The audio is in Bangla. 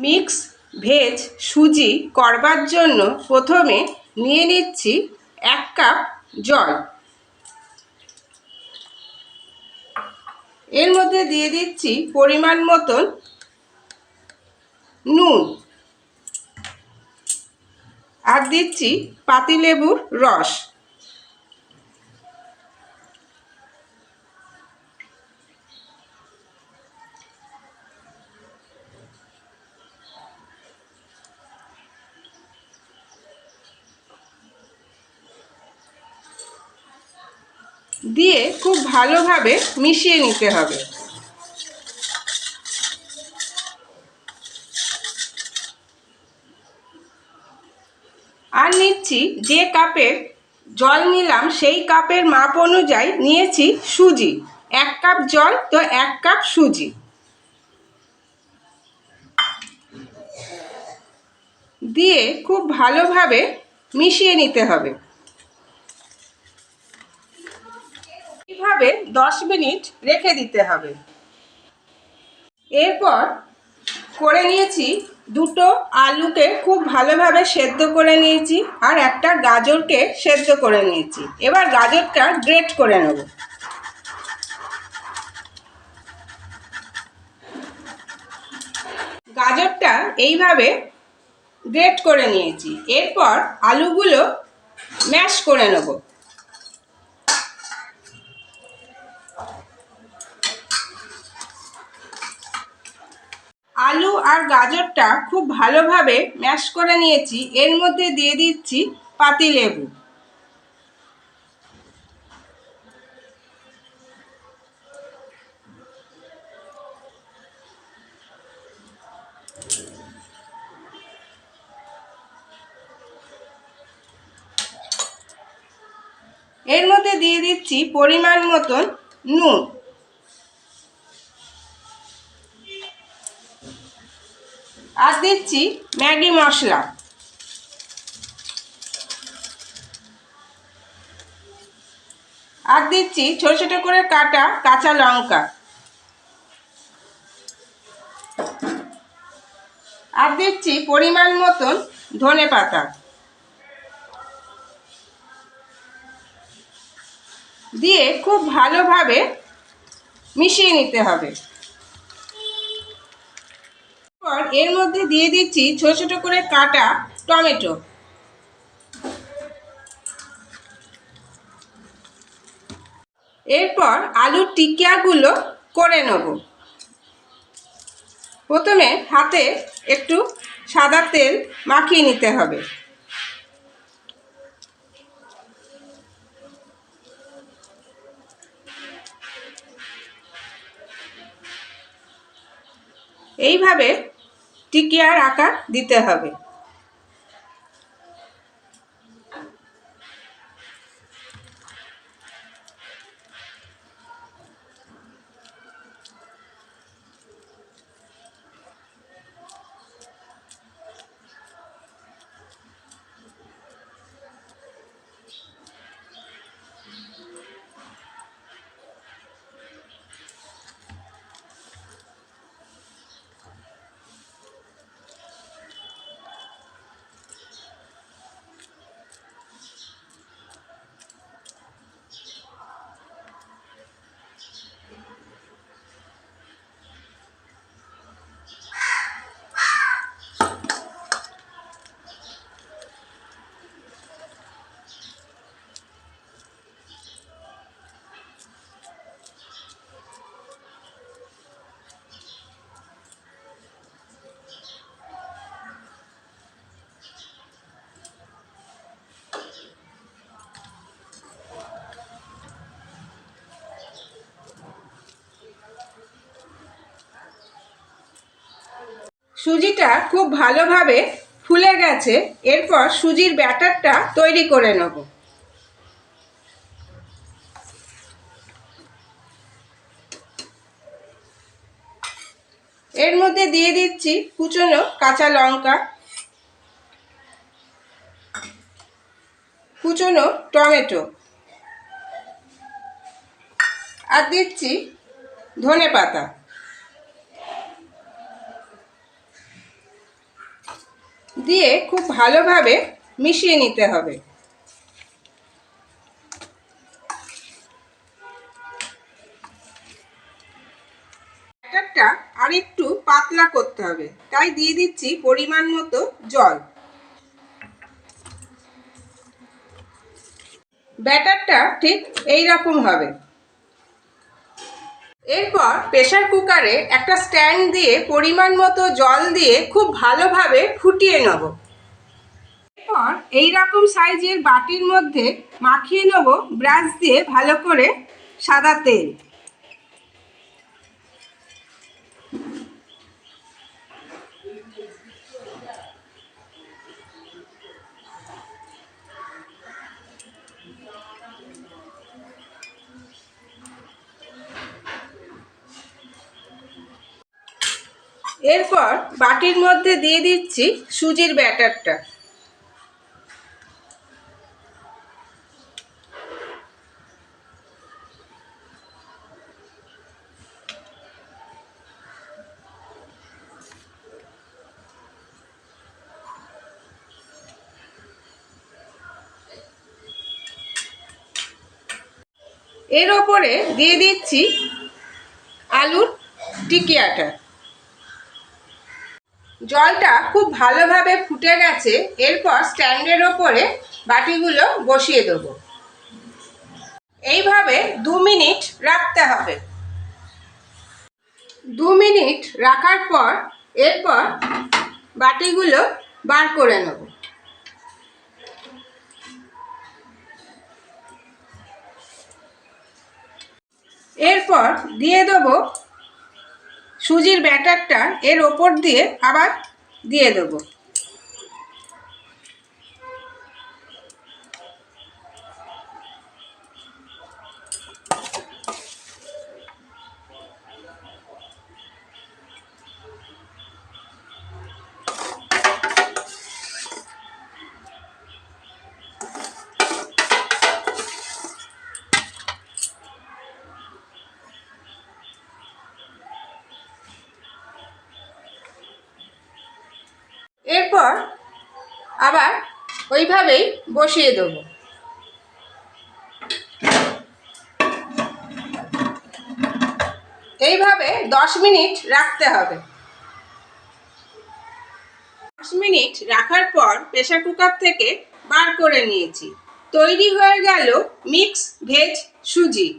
মিক্স ভেজ সুজি করবার জন্য প্রথমে নিয়ে নিচ্ছি 1 কাপ জল। এর মধ্যে দিয়ে দিচ্ছি পরিমাণ মতন নুন আর দিচ্ছি পাতিলেবুর রস। দিয়ে খুব ভালোভাবে মিশিয়ে নিতে হবে। আর নিচ্ছি যে কাপের জল নিলাম সেই কাপের মাপ অনুযায়ী নিয়েছি সুজি। 1 কাপ জল তো 1 কাপ সুজি। দিয়ে খুব ভালোভাবে মিশিয়ে নিতে হবে। এইভাবে 10 মিনিট রেখে দিতে হবে। এরপর করে নিয়েছি দুটো আলুকে খুব ভালোভাবে সেদ্ধ করে নিয়েছি আর একটা গাজরকে সেদ্ধ করে নিয়েছি। এবার গাজরটা গ্রেট করে নেব। গাজরটা এইভাবে গ্রেট করে নিয়েছি। এরপর আলুগুলো ম্যাশ করে নেব। আলু আর গাজরটা খুব ভালোভাবে ম্যাশ করে নিয়েছি। এর মধ্যে দিয়ে দিচ্ছি পাতিলেবু। এর মধ্যে দিয়ে দিচ্ছি পরিমাণ মতন নুন। আর দিচ্ছি ম্যাগি মশলা। আর দিচ্ছি ছোট ছোট করে কাটা কাঁচা লঙ্কা। আর দিচ্ছি পরিমাণ মতন ধনেপাতা। দিয়ে খুব ভালোভাবে মিশিয়ে নিতে হবে। এর মধ্যে দিয়ে দিচ্ছি ছোট ছোট করে কাটা টমেটো। এরপর আলুর টিকিয়াগুলো করে নেব। প্রথমে হাতে একটু সাদা তেল মাখিয়ে নিতে হবে। এইভাবে টিকিয়ার আকার দিতে হবে। সুজিটা খুব ভালোভাবে ফুলে গেছে। এরপর সুজির ব্যাটারটা তৈরি করে নেব। এর মধ্যে দিয়ে দিচ্ছি কুচনো কাঁচা লঙ্কা, কুচনো টমেটো, আর দিচ্ছি ধনেপাতা। দিয়ে খুব ভালোভাবে মিশিয়ে নিতে হবে। ব্যাটারটা আর একটু পাতলা করতে হবে, তাই দিয়ে দিচ্ছি পরিমাণ মতো জল। ব্যাটারটা ঠিক এই রকম হবে। এরপর প্রেসার কুকারে একটা স্ট্যান্ড দিয়ে পরিমাণ মতো জল দিয়ে খুব ভালোভাবে ফুটিয়ে নেব। এরপর এই রকম সাইজের বাটির মধ্যে মাখিয়ে নেব ব্রাশ দিয়ে ভালো করে সাদা তেল। এরপর বাটির মধ্যে দিয়ে দিচ্ছি সুজির ব্যাটারটা। এর ওপরে দিয়ে দিচ্ছি আলুর টিকিয়াটা। জলটা খুব ভালোভাবে ফুটে গেছে। এরপর স্ট্যান্ডের ওপরে বাটিগুলো বসিয়ে দেবো। এইভাবে 2 মিনিট রাখতে হবে। 2 মিনিট রাখার পর এরপর বাটিগুলো বার করে নেব। এরপর দিয়ে দেবো সুজির ব্যাটারটা, এর ওপর দিয়ে আবার দিয়ে দেবো। এরপর আবার ওইভাবেই বসিয়ে দেব। এইভাবে 10 মিনিট রাখতে হবে। 10 মিনিট রাখার পর প্রেসার কুকার থেকে বার করে নিয়েছি। তৈরি হয়ে গেল মিক্স ভেজ সুজি।